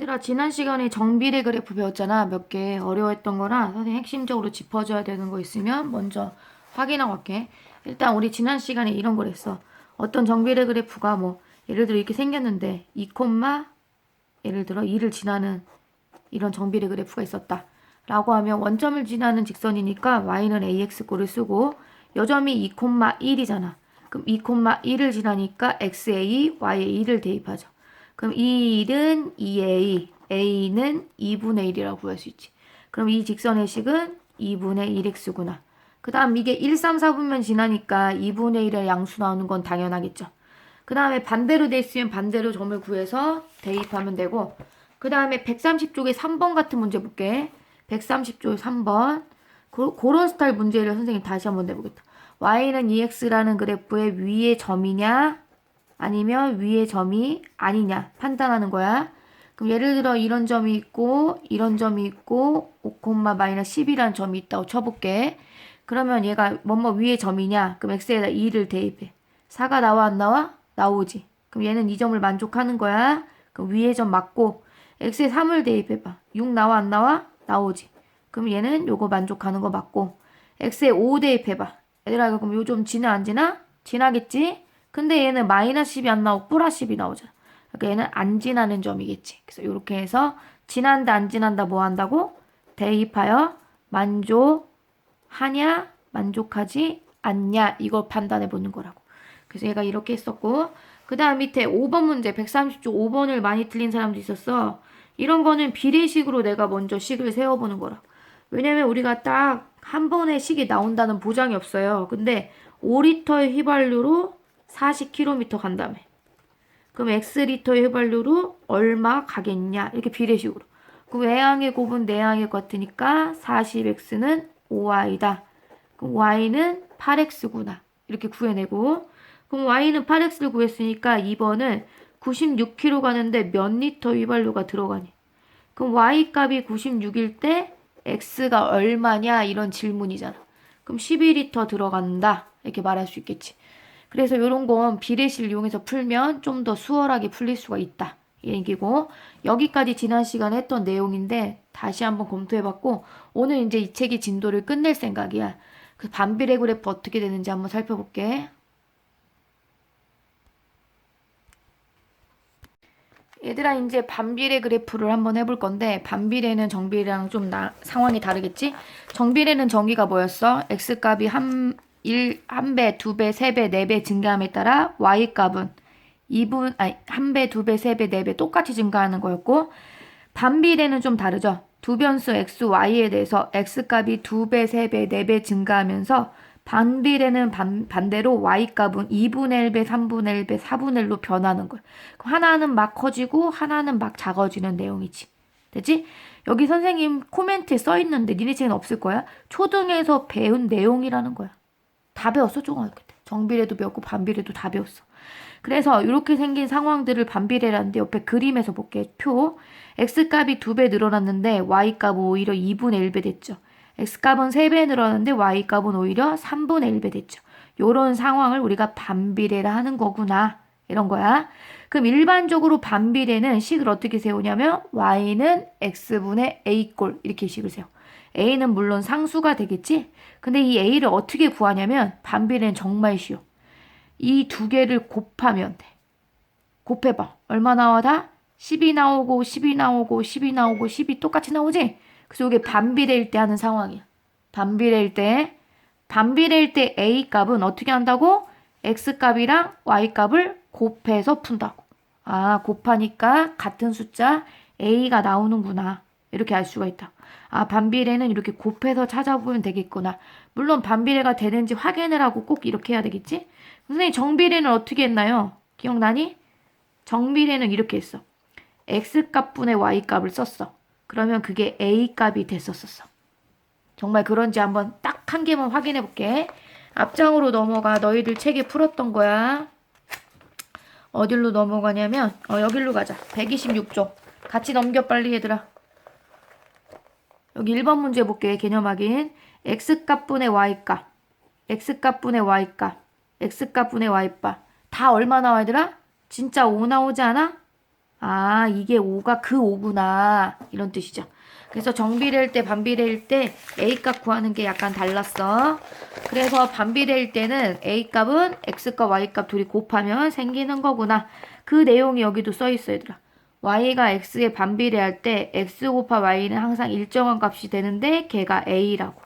얘들아, 지난 시간에 정비례 그래프 배웠잖아. 몇 개 어려웠던 거랑 선생님 핵심적으로 짚어줘야 되는 거 있으면 먼저 확인하고 갈게. 일단 우리 지난 시간에 이런 걸 했어. 어떤 정비례 그래프가 뭐 예를 들어 이렇게 생겼는데 2, 예를 들어 2를 지나는 이런 정비례 그래프가 있었다 라고 하면 원점을 지나는 직선이니까 y는 ax꼴을 쓰고 여점이 2,1이잖아. 그럼 2,1을 지나니까 xa, y에 2를 대입하죠. 그럼 이 1은 2a, a는 2분의 1이라고 구할 수 있지. 그럼 이 직선의 식은 2분의 1x구나. 그 다음 이게 1, 3, 4분면 지나니까 2분의 1의 양수 나오는 건 당연하겠죠. 그 다음에 반대로 돼 있으면 반대로 점을 구해서 대입하면 되고, 그 다음에 130쪽에 3번 같은 문제 볼게. 130쪽에 3번. 그런 스타일 문제를 선생님 다시 한번 내보겠다. y는 2x라는 그래프의 위의 점이냐 아니면 위의 점이 아니냐 판단하는 거야. 그럼 예를 들어 이런 점이 있고 이런 점이 있고 5,-10이라는 점이 있다고 쳐볼게. 그러면 얘가 뭐뭐 위의 점이냐? 그럼 x에다 2를 대입해. 4가 나와 안 나와? 나오지. 그럼 얘는 이 점을 만족하는 거야. 그럼 위의 점 맞고 x에 3을 대입해봐. 6 나와 안 나와? 나오지. 그럼 얘는 요거 만족하는 거 맞고 x에 5 대입해봐. 얘들아 그럼 요 점 지나 안 지나? 지나겠지? 근데 얘는 마이너스 10이 안 나오고 플러스 10이 나오잖아. 그러니까 얘는 안 지나는 점이겠지. 그래서 이렇게 해서 지난다 안 지난다 뭐 한다고? 대입하여 만족하냐 만족하지 않냐 이거 판단해 보는 거라고. 그래서 얘가 이렇게 했었고 그 다음 밑에 5번 문제 130쪽 5번을 많이 틀린 사람도 있었어. 이런 거는 비례식으로 내가 먼저 식을 세워보는 거라. 왜냐면 우리가 딱 한 번에 식이 나온다는 보장이 없어요. 근데 5리터의 휘발유로 40km 간다며. 그럼 X리터의 휘발유로 얼마 가겠냐? 이렇게 비례식으로. 그럼 외항의 곱은 내항의 같으니까 40X는 5Y다. 그럼 Y는 8X구나. 이렇게 구해내고. 그럼 Y는 8X를 구했으니까 2번은 96km 가는데 몇 리터 휘발유가 들어가니? 그럼 Y 값이 96일 때 X가 얼마냐? 이런 질문이잖아. 그럼 12리터 들어간다. 이렇게 말할 수 있겠지. 그래서 이런 건 비례식을 이용해서 풀면 좀 더 수월하게 풀릴 수가 있다. 이 얘기고 여기까지 지난 시간에 했던 내용인데 다시 한번 검토해봤고 오늘 이제 이 책의 진도를 끝낼 생각이야. 그 반비례 그래프 어떻게 되는지 한번 살펴볼게. 얘들아 이제 반비례 그래프를 한번 해볼 건데 반비례는 정비례랑 좀 상황이 다르겠지? 정비례는 정의가 뭐였어? x값이 한 배, 두 배, 세 배, 네 배 증가함에 따라 y값은 한 배, 두 배, 세 배, 네 배 똑같이 증가하는 거였고 반비례는 좀 다르죠. 두 변수 x, y에 대해서 x값이 두 배, 세 배, 네 배 증가하면서 반비례는 반대로 y값은 2분의 1배, 3분의 1배, 4분의 1로 변하는 거야. 하나는 막 커지고 하나는 막 작아지는 내용이지. 됐지? 여기 선생님 코멘트에 써 있는데 니네 책엔 없을 거야. 초등에서 배운 내용이라는 거야. 다 배웠어, 초등학교 때. 정비례도 배웠고 반비례도 다 배웠어. 그래서 이렇게 생긴 상황들을 반비례라는데 옆에 그림에서 볼게. 표. x값이 2배 늘어났는데 y값은 오히려 2분의 1배 됐죠. x값은 3배 늘어났는데 y값은 오히려 3분의 1배 됐죠. 요런 상황을 우리가 반비례라 하는 거구나. 이런 거야. 그럼 일반적으로 반비례는 식을 어떻게 세우냐면 y는 x분의 a꼴 이렇게 식을 세워. a는 물론 상수가 되겠지? 근데 이 a를 어떻게 구하냐면 반비례는 정말 쉬워. 이 두 개를 곱하면 돼. 곱해봐. 얼마 나와 다? 10이 나오고 10이 나오고 10이 나오고 10이 똑같이 나오지? 그래서 이게 반비례일 때 하는 상황이야. 반비례일 때 A 값은 어떻게 한다고? X 값이랑 Y 값을 곱해서 푼다고. 아, 곱하니까 같은 숫자 A가 나오는구나. 이렇게 알 수가 있다. 아, 반비례는 이렇게 곱해서 찾아보면 되겠구나. 물론 반비례가 되는지 확인을 하고 꼭 이렇게 해야 되겠지? 선생님 정비례는 어떻게 했나요? 기억나니? 정비례는 이렇게 했어. X값분의 Y값을 썼어. 그러면 그게 A값이 됐었어. 정말 그런지 한번 딱 한 개만 확인해 볼게. 앞장으로 넘어가. 너희들 책에 풀었던 거야. 어디로 넘어가냐면 여기로 가자. 126쪽. 같이 넘겨 빨리 얘들아. 여기 1번 문제 볼게. 개념 확인. X값분의 Y값. X값분의 Y값. X값분의 Y값. 다 얼마 나와 얘들아? 진짜 5 나오지 않아? 아, 이게 5가 그 5구나. 이런 뜻이죠. 그래서 정비례일 때, 반비례일 때 A값 구하는 게 약간 달랐어. 그래서 반비례일 때는 A값은 X값, Y값 둘이 곱하면 생기는 거구나. 그 내용이 여기도 써 있어, 얘들아. Y가 X에 반비례할 때 X 곱하 Y는 항상 일정한 값이 되는데 걔가 A라고.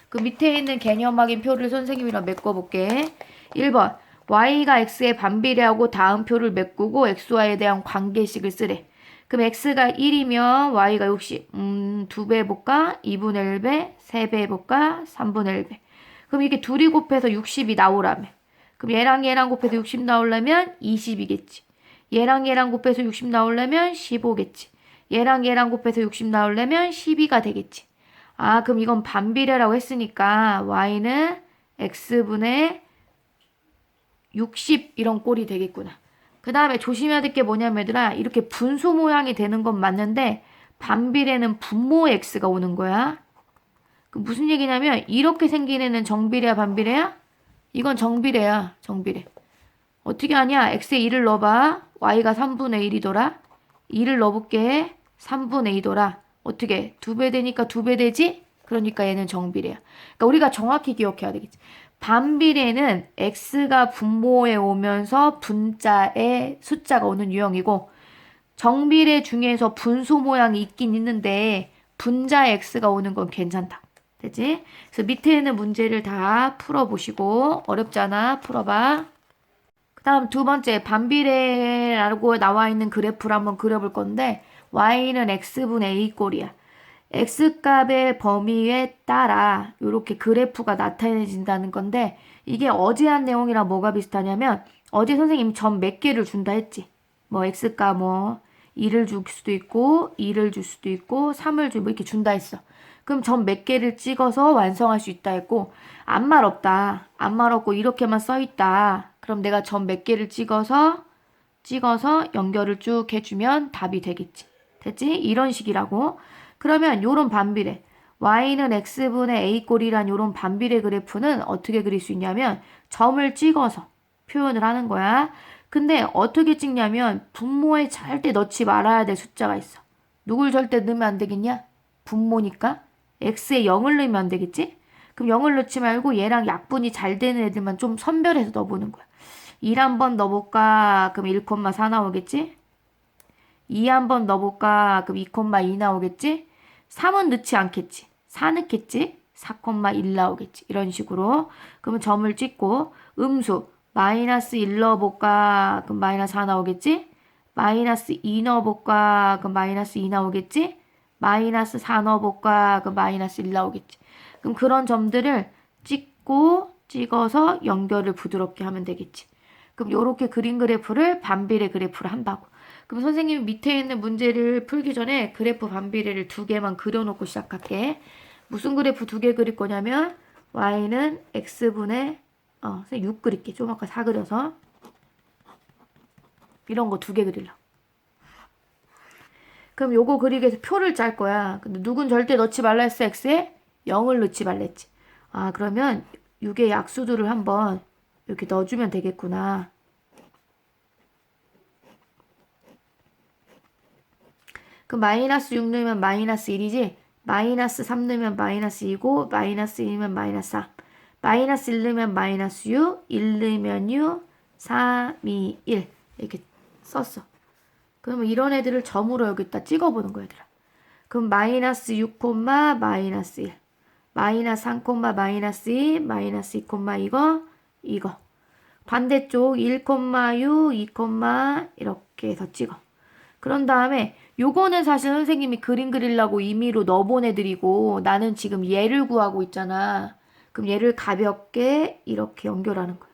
그 밑에 있는 개념 확인 표를 선생님이랑 메꿔볼게. 1번. Y가 X에 반비례하고 다음 표를 메꾸고 XY에 대한 관계식을 쓰래. 그럼 X가 1이면 Y가 60. 2배 해볼까? 2분의 1배, 3배 해볼까? 3분의 1배. 그럼 이게 둘이 곱해서 60이 나오라며. 그럼 얘랑 곱해서 60 나오려면 20이겠지. 얘랑 곱해서 60 나오려면 15겠지. 얘랑 곱해서 60 나오려면 12가 되겠지. 아, 그럼 이건 반비례라고 했으니까 Y는 X분의 60 이런 꼴이 되겠구나. 그 다음에 조심해야 될 게 뭐냐면 얘들아, 이렇게 분수 모양이 되는 건 맞는데 반비례는 분모의 x가 오는 거야. 그 무슨 얘기냐면 이렇게 생긴 애는 정비례야 반비례야? 이건 정비례야. 정비례. 어떻게 하냐? x에 2를 넣어봐. y가 3분의 1이더라. 2를 넣어볼게. 3분의 2더라. 어떻게? 2배 되니까 2배 되지? 그러니까 얘는 정비례야. 그러니까 우리가 정확히 기억해야 되겠지. 반비례는 x가 분모에 오면서 분자에 숫자가 오는 유형이고 정비례 중에서 분수 모양이 있긴 있는데 분자에 x가 오는 건 괜찮다. 되지? 그래서 밑에 있는 문제를 다 풀어보시고 어렵잖아. 풀어봐. 그 다음 두 번째 반비례라고 나와 있는 그래프를 한번 그려볼 건데 y는 x분의 a 꼴이야. x값의 범위에 따라 이렇게 그래프가 나타내진다는 건데 이게 어제 한 내용이랑 뭐가 비슷하냐면 어제 선생님이 점 몇 개를 준다 했지. 뭐 x값 뭐 2를 줄 수도 있고 2를 줄 수도 있고 3을 줄 뭐 이렇게 준다 했어. 그럼 점 몇 개를 찍어서 완성할 수 있다 했고 아무 말 없다. 아무 말 없고 이렇게만 써 있다. 그럼 내가 점 몇 개를 찍어서 연결을 쭉 해주면 답이 되겠지. 됐지? 이런 식이라고. 그러면 요런 반비례 y는 x분의 a꼴이란 요런 반비례 그래프는 어떻게 그릴 수 있냐면 점을 찍어서 표현을 하는 거야. 근데 어떻게 찍냐면 분모에 절대 넣지 말아야 될 숫자가 있어. 누굴 절대 넣으면 안 되겠냐? 분모니까 x에 0을 넣으면 안 되겠지? 그럼 0을 넣지 말고 얘랑 약분이 잘 되는 애들만 좀 선별해서 넣어보는 거야. 1 한번 넣어볼까? 그럼 1,4 나오겠지? 2 한번 넣어볼까? 그럼 2,2 나오겠지? 3은 넣지 않겠지. 4 넣겠지? 4,1 나오겠지. 이런 식으로. 그러면 점을 찍고 음수 마이너스 1 넣어볼까? 그럼 마이너스 4 나오겠지? 마이너스 2 넣어볼까? 그럼 마이너스 2 나오겠지? 마이너스 4 넣어볼까? 그럼 마이너스 1 나오겠지. 그럼 그런 점들을 찍어서 연결을 부드럽게 하면 되겠지. 그럼 이렇게 그린 그래프를 반비례 그래프를 한다고. 그럼 선생님이 밑에 있는 문제를 풀기 전에 그래프 반비례를 2개만 그려놓고 시작할게. 무슨 그래프 2개 그릴 거냐면 y는 x분의 6 그릴게. 좀 아까 4 그려서 이런 거 2개 그리려고. 그럼 요거 그리기 위해서 표를 짤 거야. 근데 누군 절대 넣지 말라 했어. x에 0을 넣지 말랬지. 아 그러면 6의 약수들을 한번 이렇게 넣어주면 되겠구나. 그럼 마이너스 6 넣으면 마이너스 1이지? 마이너스 3 넣으면 마이너스 2고 마이너스 1이면 마이너스 4. 마이너스 1 넣으면 마이너스 6, 1 넣으면 6, 3, 2, 1 이렇게 썼어. 그러면 이런 애들을 점으로 여기다 찍어보는 거야 얘들아. 그럼 마이너스 6, 마이너스 1 마이너스 3, 마이너스 2 마이너스 2, 이거 반대쪽 1, 6, 2, 이렇게 해서 찍어. 그런 다음에 요거는 사실 선생님이 그림 그리려고 임의로 넣어본 애들이고 나는 지금 얘를 구하고 있잖아. 그럼 얘를 가볍게 이렇게 연결하는 거야.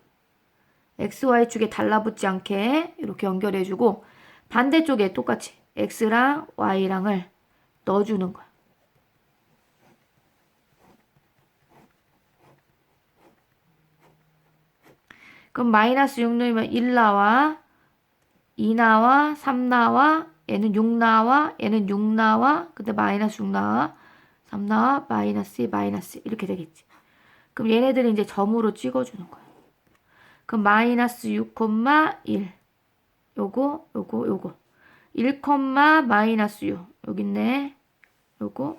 XY축에 달라붙지 않게 이렇게 연결해주고 반대쪽에 똑같이 X랑 Y랑을 넣어주는 거야. 그럼 마이너스 6 넣으면 1 나와, 2 나와, 3 나와, 얘는 6 나와, 얘는 6 나와, 근데 마이너스 6 나와, 3 나와, 마이너스 2, 마이너스 1 이렇게 되겠지. 그럼 얘네들을 이제 점으로 찍어주는 거야. 그럼 마이너스 6, 1 요거 1, 마이너스 6. 여기 있네. 요거.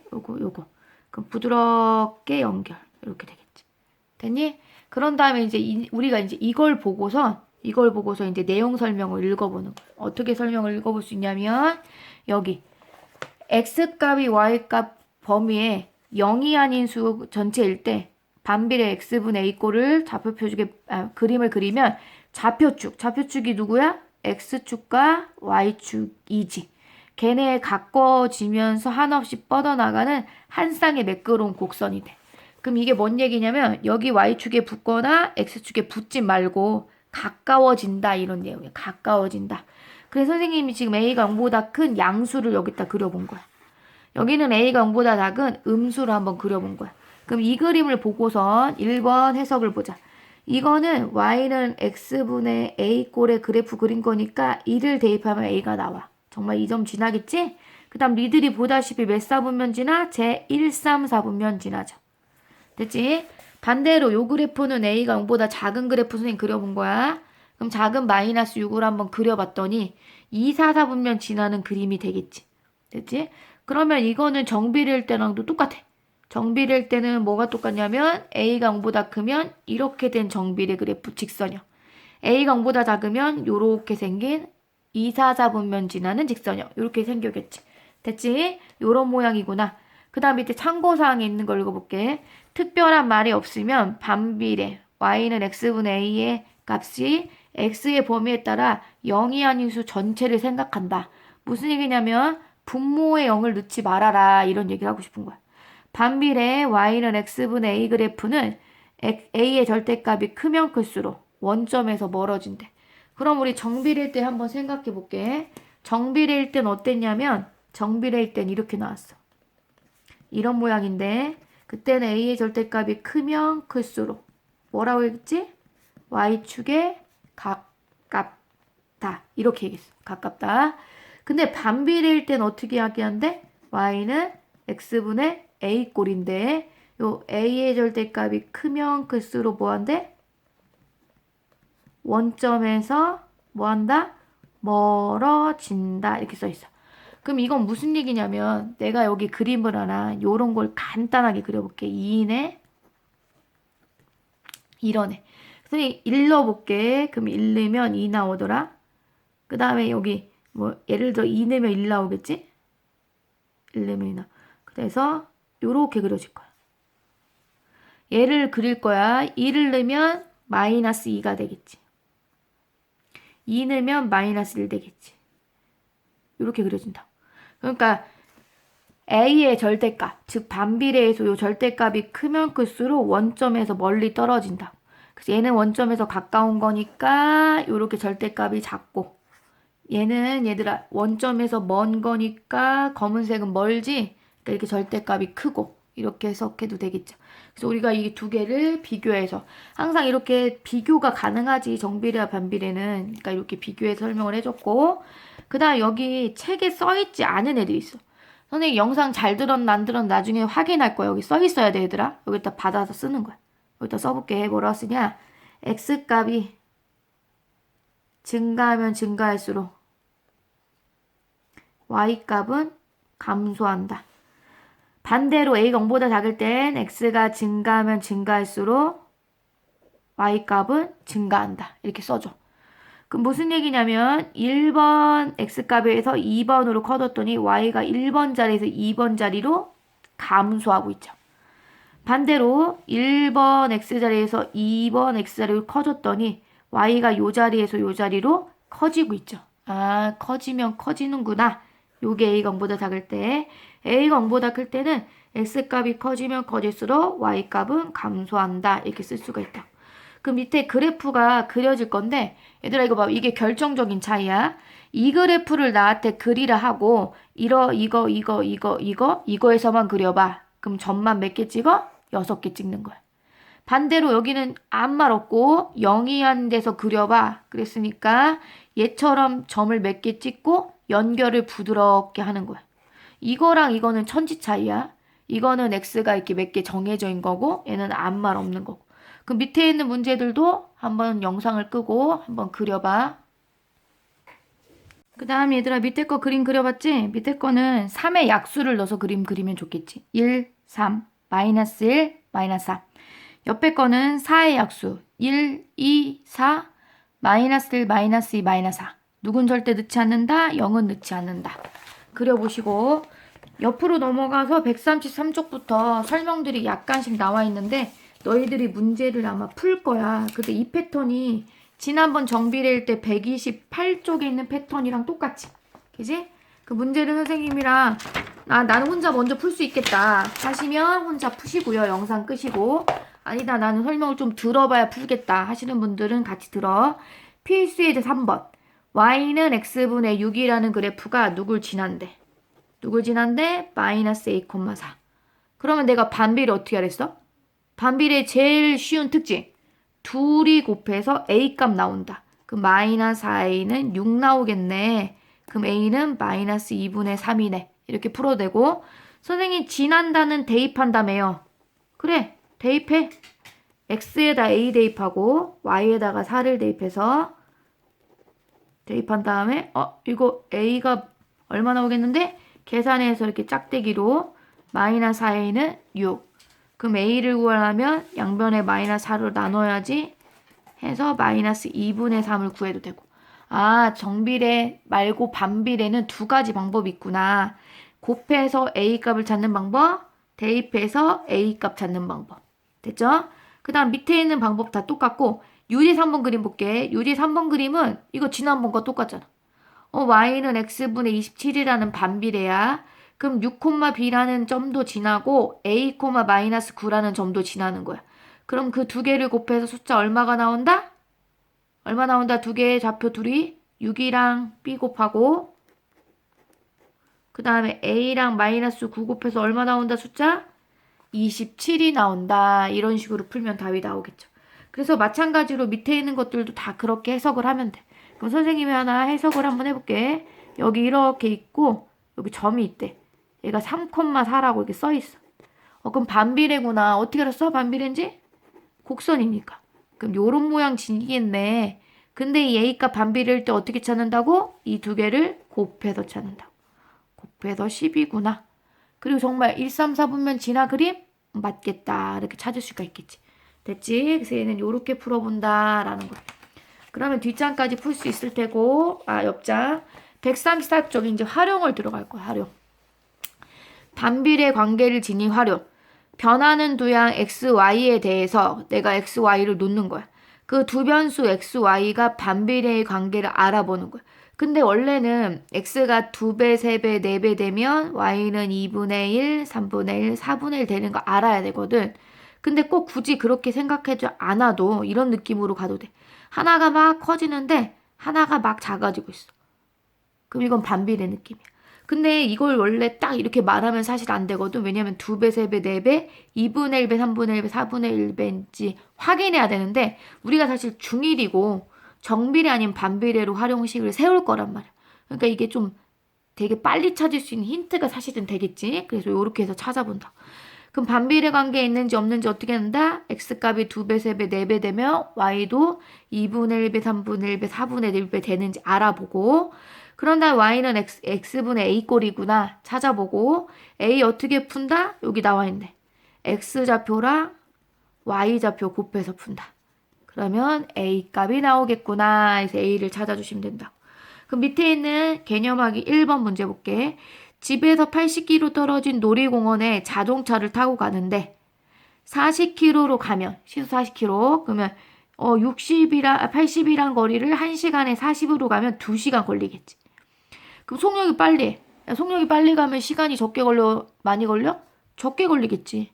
그럼 부드럽게 연결. 이렇게 되겠지. 됐니? 그런 다음에 이제 우리가 이제 이걸 보고서 이제 내용 설명을 읽어보는 거야. 어떻게 설명을 읽어볼 수 있냐면 여기 x값이 y값 범위에 0이 아닌 수 전체일 때 반비례 x분의 a 꼴을 그림을 그리면 좌표축이 누구야? x축과 y축이지. 걔네 가까워지면서 한없이 뻗어나가는 한 쌍의 매끄러운 곡선이 돼. 그럼 이게 뭔 얘기냐면 여기 y축에 붙거나 x축에 붙지 말고 가까워진다 이런 내용이야. 가까워진다. 그래서 선생님이 지금 a가 0보다 큰 양수를 여기다 그려본 거야. 여기는 a가 0보다 작은 음수를 한번 그려본 거야. 그럼 이 그림을 보고선 1번 해석을 보자. 이거는 y는 x분의 a 꼴의 그래프 그린 거니까 2를 대입하면 a가 나와. 정말 이 점 지나겠지? 그 다음 니들이 보다시피 몇 사분면 지나? 제 1, 3, 4분면 지나죠. 됐지? 반대로 요 그래프는 a가 0보다 작은 그래프 선생님 그려본 거야. 그럼 작은 마이너스 6을 한번 그려봤더니 2, 4, 4분면 지나는 그림이 되겠지. 됐지? 그러면 이거는 정비례일 때랑도 똑같아. 정비례일 때는 뭐가 똑같냐면 a가 0보다 크면 이렇게 된 정비례 그래프 직선형. a가 0보다 작으면 요렇게 생긴 2, 4, 4분면 지나는 직선형. 요렇게 생겼겠지. 됐지? 요런 모양이구나. 그 다음 밑에 참고사항에 있는 걸 읽어볼게. 특별한 말이 없으면 반비례 y는 x분의 a의 값이 x의 범위에 따라 0이 아닌 수 전체를 생각한다. 무슨 얘기냐면 분모에 0을 넣지 말아라 이런 얘기를 하고 싶은 거야. 반비례 y는 x분의 a 그래프는 a의 절대값이 크면 클수록 원점에서 멀어진대. 그럼 우리 정비례일 때 한번 생각해 볼게. 정비례일 땐 어땠냐면 정비례일 땐 이렇게 나왔어. 이런 모양인데 그때는 a의 절대값이 크면 클수록 뭐라고 했지? y축에 가깝다. 이렇게 얘기했어. 가깝다. 근데 반비례일 땐 어떻게 이야기한대? y는 x분의 a 꼴인데 요 a의 절대값이 크면 클수록 뭐한대? 원점에서 뭐한다? 멀어진다. 이렇게 써있어. 그럼 이건 무슨 얘기냐면 내가 여기 그림을 하나 요런 걸 간단하게 그려볼게. 2인에 이러네. 선생님 일러볼게. 그럼 1 넣으면 2 나오더라. 그 다음에 여기 뭐 예를 들어 2 넣으면 1 나오겠지? 1 넣으면 2 나와. 그래서 요렇게 그려질 거야. 얘를 그릴 거야. 2를 넣으면 마이너스 2가 되겠지. 2 넣으면 마이너스 1 되겠지. 이렇게 그려진다. 그러니까 a의 절대값, 즉 반비례에서 요 절대값이 크면 클수록 원점에서 멀리 떨어진다. 그래서 얘는 원점에서 가까운 거니까 이렇게 절대값이 작고 얘는 얘들아 원점에서 먼 거니까 검은색은 멀지. 그러니까 이렇게 절대값이 크고 이렇게 해석해도 되겠죠. 그래서 우리가 이 두 개를 비교해서 항상 이렇게 비교가 가능하지. 정비례와 반비례는. 그러니까 이렇게 비교해서 설명을 해줬고 그 다음 여기 책에 써있지 않은 애들이 있어. 선생님 영상 잘 들었나 안 들었나 나중에 확인할 거야. 여기 써있어야 돼 얘들아. 여기다 받아서 쓰는 거야. 여기다 써볼게. 뭐라고 쓰냐. x값이 증가하면 증가할수록 y값은 감소한다. 반대로 a가 0보다 작을 땐 x가 증가하면 증가할수록 y값은 증가한다. 이렇게 써줘. 그럼 무슨 얘기냐면 1번 x값에서 2번으로 커졌더니 y가 1번 자리에서 2번 자리로 감소하고 있죠. 반대로 1번 x자리에서 2번 x자리로 커졌더니 y가 요 자리에서 요 자리로 커지고 있죠. 아, 커지면 커지는구나. 요게 a가 0보다 작을 때 a가 0보다 클 때는 x값이 커지면 커질수록 y값은 감소한다. 이렇게 쓸 수가 있다. 그 밑에 그래프가 그려질 건데 얘들아 이거 봐. 이게 결정적인 차이야. 이 그래프를 나한테 그리라 하고 이거에서만 그려봐. 그럼 점만 몇 개 찍어? 6개 찍는 거야. 반대로 여기는 아무 말 없고 0이 한 데서 그려봐. 그랬으니까 얘처럼 점을 몇 개 찍고 연결을 부드럽게 하는 거야. 이거랑 이거는 천지 차이야. 이거는 x가 이렇게 몇 개 정해져 있는 거고 얘는 아무 말 없는 거고. 그 밑에 있는 문제들도 한번 영상을 끄고 한번 그려봐. 그 다음 얘들아 밑에 거 그림 그려봤지? 밑에 거는 3의 약수를 넣어서 그림 그리면 좋겠지. 1, 3, 마이너스 1, 마이너스 4. 옆에 거는 4의 약수 1, 2, 4, 마이너스 1, 마이너스 2, 마이너스 4. 누군 절대 넣지 않는다, 0은 넣지 않는다. 그려보시고 옆으로 넘어가서 133쪽부터 설명들이 약간씩 나와 있는데 너희들이 문제를 아마 풀 거야. 근데 이 패턴이 지난번 정비례일 때 128쪽에 있는 패턴이랑 똑같지. 그지? 그 문제를 선생님이랑 나는 혼자 먼저 풀 수 있겠다 하시면 혼자 푸시고요. 영상 끄시고. 아니다 나는 설명을 좀 들어봐야 풀겠다 하시는 분들은 같이 들어. 필수 예제 3번. y는 x분의 6이라는 그래프가 누굴 지난대? 누굴 지난대? 마이너스 a, 4. 그러면 내가 반비례 어떻게 하랬어? 반비례 제일 쉬운 특징. 둘이 곱해서 a 값 나온다. 그럼 마이너스 4a는 6 나오겠네. 그럼 a는 마이너스 2분의 3이네. 이렇게 풀어도 되고 선생님 지난다는 대입한다며요. 그래 대입해. x에다 a 대입하고 y에다가 4를 대입해서 대입한 다음에 이거 a가 얼마 나오겠는데? 계산해서 이렇게 짝대기로 마이너스 4a는 6. 그럼 a를 구하려면 양변에 마이너스 4로 나눠야지 해서 마이너스 2분의 3을 구해도 되고. 아 정비례 말고 반비례는 두 가지 방법이 있구나. 곱해서 a 값을 찾는 방법, 대입해서 a 값 찾는 방법. 됐죠? 그 다음 밑에 있는 방법 다 똑같고 유리 3번 그림 볼게. 유리 3번 그림은 이거 지난번과 똑같잖아. y는 x분의 27이라는 반비례야. 그럼 6,b라는 점도 지나고 a, 마이너스 9라는 점도 지나는 거야. 그럼 그 두 개를 곱해서 숫자 얼마가 나온다? 얼마 나온다? 두 개의 좌표 둘이 6이랑 b 곱하고 그 다음에 a랑 마이너스 9 곱해서 얼마 나온다 숫자? 27이 나온다. 이런 식으로 풀면 답이 나오겠죠. 그래서 마찬가지로 밑에 있는 것들도 다 그렇게 해석을 하면 돼. 그럼 선생님이 하나 해석을 한번 해볼게. 여기 이렇게 있고 여기 점이 있대. 얘가 3,4라고 이렇게 써있어. 그럼 반비례구나. 어떻게 알았어? 반비례인지? 곡선이니까. 그럼 요런 모양 지니겠네. 근데 이 A값 반비례일 때 어떻게 찾는다고? 이 두 개를 곱해서 찾는다고. 곱해서 10이구나. 그리고 정말 1, 3, 4분면 진화 그림? 맞겠다. 이렇게 찾을 수가 있겠지. 됐지? 그래서 얘는 요렇게 풀어본다 라는 거야. 그러면 뒷장까지 풀 수 있을 테고 옆장 134쪽 이제 활용을 들어갈 거야. 활용. 반비례 관계를 지닌 활용. 변하는 두양 x, y에 대해서 내가 x, y를 놓는 거야. 그 두 변수 x, y가 반비례의 관계를 알아보는 거야. 근데 원래는 x가 2배, 3배, 4배 되면 y는 2분의 1, 3분의 1, 4분의 1 되는 거 알아야 되거든. 근데 꼭 굳이 그렇게 생각하지 않아도 이런 느낌으로 가도 돼. 하나가 막 커지는데 하나가 막 작아지고 있어. 그럼 이건 반비례 느낌이야. 근데 이걸 원래 딱 이렇게 말하면 사실 안 되거든. 왜냐면 2배, 3배, 4배, 2분의 1배, 3분의 1배, 4분의 1배인지 확인해야 되는데 우리가 사실 중1이고 정비례 아닌 반비례로 활용식을 세울 거란 말이야. 그러니까 이게 좀 되게 빨리 찾을 수 있는 힌트가 사실은 되겠지. 그래서 이렇게 해서 찾아본다. 그럼 반비례 관계에 있는지 없는지 어떻게 한다? x값이 2배, 3배, 4배 되면 y도 2분의 1배, 3분의 1배, 4분의 1배 되는지 알아보고 그런 다음 y는 x분의 a꼴이구나 찾아보고 a 어떻게 푼다? 여기 나와 있네. x좌표랑 y좌표 곱해서 푼다. 그러면 a 값이 나오겠구나 해서 a를 찾아주시면 된다. 그럼 밑에 있는 개념하기 1번 문제 볼게. 집에서 80km 떨어진 놀이공원에 자동차를 타고 가는데 40km로 가면 시속 40km 그러면 80이란 거리를 1시간에 40으로 가면 2시간 걸리겠지. 그럼 속력이 빨리 해. 속력이 빨리 가면 시간이 적게 걸려? 많이 걸려? 적게 걸리겠지.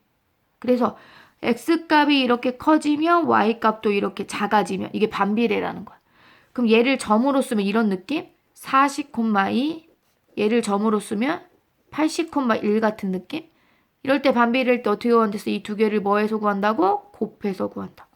그래서 x값이 이렇게 커지면 y값도 이렇게 작아지면 이게 반비례라는 거야. 그럼 얘를 점으로 쓰면 이런 느낌? 40,2 얘를 점으로 쓰면 80,1 같은 느낌? 이럴 때 반비례일 때 어떻게 구한댔어? 이 두 개를 뭐해서 구한다고? 곱해서 구한다.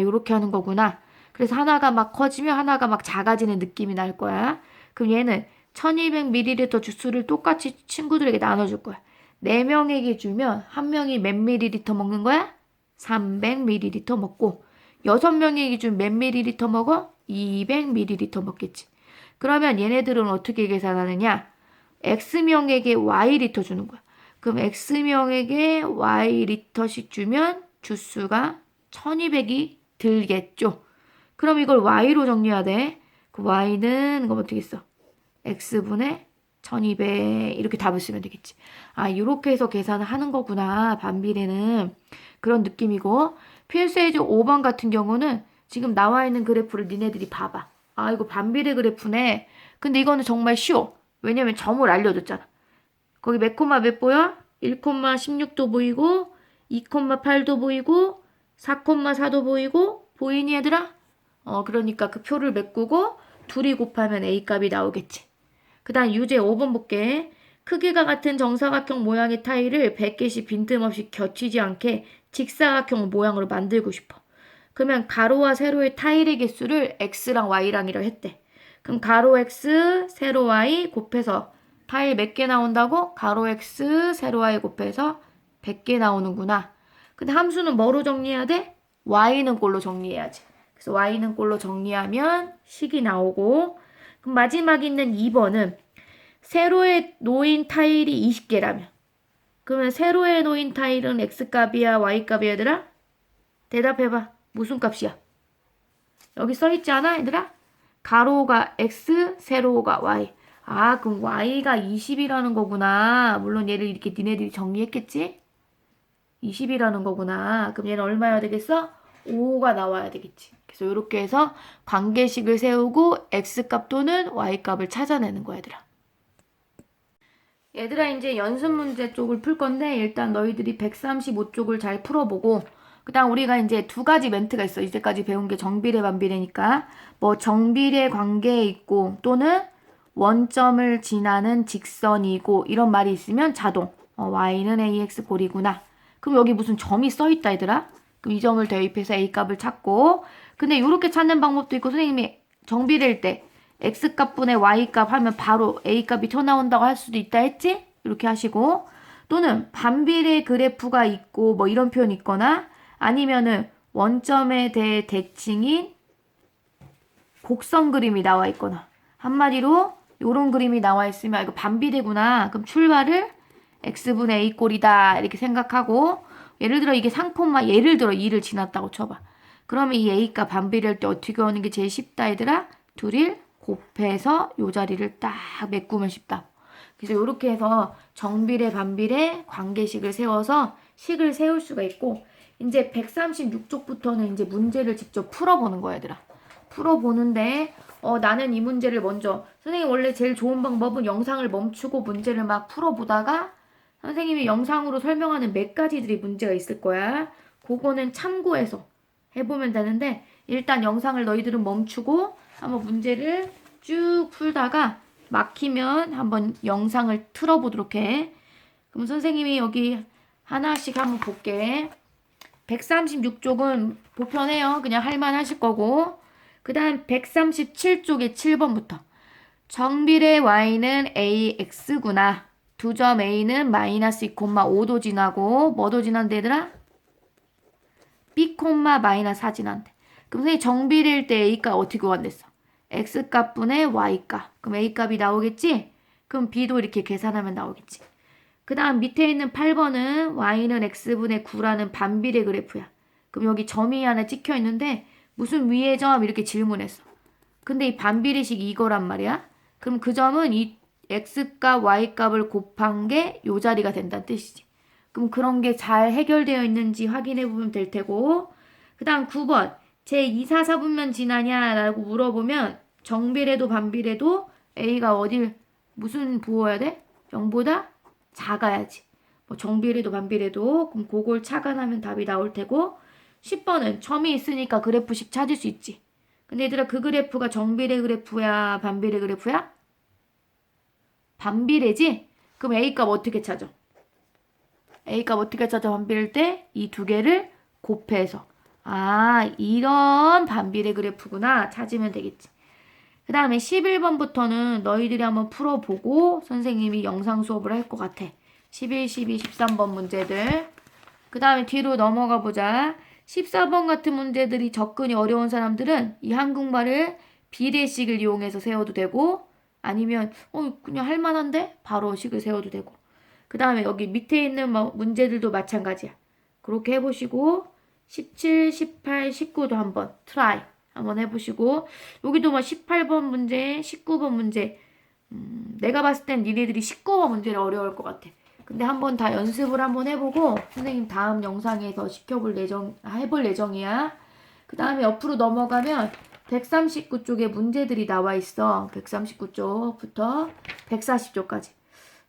요렇게 하는 거구나. 그래서 하나가 막 커지면 하나가 막 작아지는 느낌이 날 거야. 그럼 얘는 1200ml 주스를 똑같이 친구들에게 나눠줄 거야. 4명에게 주면 한 명이 몇 ml 먹는 거야? 300ml 먹고 6명에게 주면 몇 ml 먹어? 200ml 먹겠지. 그러면 얘네들은 어떻게 계산하느냐? X명에게 Y리터 주는 거야. 그럼 X명에게 Y리터씩 주면 주수가 1200이 들겠죠. 그럼 이걸 Y로 정리해야 돼. 그 Y는 그럼 어떻게 써? X분의 1200 이렇게 답을 쓰면 되겠지. 아, 이렇게 해서 계산을 하는 거구나. 반비례는. 그런 느낌이고 필수예제 5번 같은 경우는 지금 나와 있는 그래프를 니네들이 봐봐. 아, 이거 반비례 그래프네. 근데 이거는 정말 쉬워. 왜냐면 점을 알려줬잖아. 거기 몇 콤마 몇 보여? 1,16도 보이고 2,8도 보이고 4,4도 보이고 보이니 얘들아? 그러니까 그 표를 메꾸고 둘이 곱하면 A 값이 나오겠지. 그 다음 유제 5번 볼게. 크기가 같은 정사각형 모양의 타일을 100개씩 빈틈없이 겹치지 않게 직사각형 모양으로 만들고 싶어. 그러면 가로와 세로의 타일의 개수를 X랑 Y랑이라 했대. 그럼 가로 X, 세로 Y 곱해서 타일 몇 개 나온다고? 가로 X, 세로 Y 곱해서 100개 나오는구나. 근데 함수는 뭐로 정리해야 돼? Y는 꼴로 정리해야지. 그래서 Y는 꼴로 정리하면 식이 나오고, 그럼 마지막 있는 2번은 세로에 놓인 타일이 20개라면 그러면 세로에 놓인 타일은 X값이야 Y값이야 얘들아? 대답해봐. 무슨 값이야? 여기 써있지 않아 얘들아? 가로가 X, 세로가 Y. 아, 그럼 Y가 20이라는 거구나. 물론 얘를 이렇게 니네들이 정리했겠지? 20이라는 거구나. 그럼 얘는 얼마여야 되겠어? 5가 나와야 되겠지. 그래서 이렇게 해서 관계식을 세우고 X값 또는 Y값을 찾아내는 거야 얘들아. 얘들아 이제 연습 문제 쪽을 풀 건데 일단 너희들이 135쪽을 잘 풀어보고 그 다음 우리가 이제 두 가지 멘트가 있어. 이제까지 배운 게 정비례 반비례니까 뭐 정비례 관계에 있고 또는 원점을 지나는 직선이고 이런 말이 있으면 자동 y는 ax 꼴이구나. 그럼 여기 무슨 점이 써있다 얘들아. 그럼 이 점을 대입해서 a값을 찾고 근데 이렇게 찾는 방법도 있고 선생님이 정비례일 때 x값분의 y값 하면 바로 a값이 튀어나온다고 할 수도 있다 했지? 이렇게 하시고 또는 반비례 그래프가 있고 뭐 이런 표현이 있거나 아니면은 원점에 대해 대칭인 곡선 그림이 나와 있거나 한마디로 요런 그림이 나와 있으면 이거 반비례구나. 그럼 출발을 x분의 a 꼴이다 이렇게 생각하고 예를 들어 이게 상콤마 예를 들어 2를 지났다고 쳐봐. 그러면 이 a가 반비례일 때 어떻게 오는 게 제일 쉽다 얘들아? 둘을 곱해서 요 자리를 딱 메꾸면 쉽다. 그래서 이렇게 해서 정비례 반비례 관계식을 세워서 식을 세울 수가 있고 이제 136쪽부터는 이제 문제를 직접 풀어보는 거야 얘들아. 풀어보는데 나는 이 문제를 먼저 선생님 원래 제일 좋은 방법은 영상을 멈추고 문제를 막 풀어보다가 선생님이 영상으로 설명하는 몇 가지들이 문제가 있을 거야. 그거는 참고해서 해보면 되는데 일단 영상을 너희들은 멈추고 한번 문제를 쭉 풀다가 막히면 한번 영상을 틀어보도록 해. 그럼 선생님이 여기 하나씩 한번 볼게. 136쪽은 보편해요. 그냥 할만하실 거고 그 다음 137쪽에 7번부터 정비례 y는 ax구나. 두 점 a는 마이너스 2,5도 지나고 뭐도 지난대 얘들아? b, 마이너스 4 지난대. 그럼 선생님 정비례일 때 a값 어떻게 구한댔어? x값분의 y값. 그럼 a값이 나오겠지? 그럼 b도 이렇게 계산하면 나오겠지. 그 다음 밑에 있는 8번은 y는 x분의 9라는 반비례 그래프야. 그럼 여기 점이 하나 찍혀 있는데 무슨 위의 점 이렇게 질문했어. 근데 이 반비례식 이거란 말이야. 그럼 그 점은 이 x값 y값을 곱한 게 요 자리가 된다는 뜻이지. 그럼 그런 게 잘 해결되어 있는지 확인해 보면 될 테고 그 다음 9번 제 2,4,4분면 지나냐 라고 물어보면 정비례도 반비례도 a가 어딜 무슨 부호야 돼? 0보다 작아야지. 뭐 정비례도 반비례도 그럼 그걸 착안하면 답이 나올 테고 10번은 점이 있으니까 그래프식 찾을 수 있지. 근데 얘들아 그 그래프가 정비례 그래프야 반비례 그래프야? 반비례지? 그럼 a값 어떻게 찾아? a값 어떻게 찾아 반비례일 때? 이 두 개를 곱해서 아 이런 반비례 그래프구나 찾으면 되겠지. 그 다음에 11번부터는 너희들이 한번 풀어보고 선생님이 영상 수업을 할 것 같아. 11, 12, 13번 문제들. 그 다음에 뒤로 넘어가 보자. 14번 같은 문제들이 접근이 어려운 사람들은 이 한국말을 비례식을 이용해서 세워도 되고 아니면 그냥 할만한데 바로 식을 세워도 되고 그 다음에 여기 밑에 있는 문제들도 마찬가지야. 그렇게 해보시고 17, 18, 19도 한번 트라이 한번 해보시고 여기도 18번 문제, 19번 문제 내가 봤을 땐 니네들이 19번 문제를 어려울 것 같아. 근데 한번 다 연습을 한번 해보고 선생님 다음 영상에서 해볼 예정이야. 그 다음에 옆으로 넘어가면 139 쪽에 문제들이 나와 있어. 139 쪽부터 140쪽까지.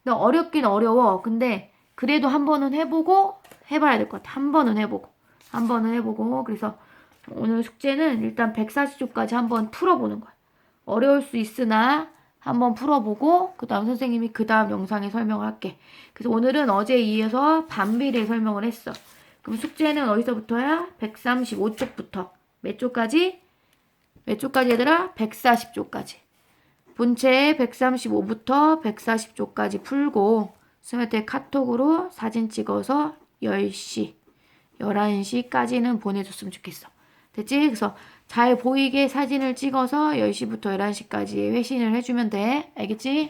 근데 어렵긴 어려워. 근데 그래도 한 번은 해보고 해봐야 될 것 같아. 한 번은 해보고. 그래서 오늘 숙제는 일단 140쪽까지 한번 풀어보는 거야. 어려울 수 있으나 한번 풀어보고 그 다음 선생님이 그 다음 영상에 설명을 할게. 그래서 오늘은 어제에 이어서 반비례 설명을 했어. 그럼 숙제는 어디서부터야? 135쪽부터. 몇 쪽까지? 몇 쪽까지 얘들아? 140쪽까지. 본체 135부터 140쪽까지 풀고 스마트에 카톡으로 사진 찍어서 10시, 11시까지는 보내줬으면 좋겠어. 됐지? 그래서 잘 보이게 사진을 찍어서 10시부터 11시까지 회신을 해주면 돼. 알겠지?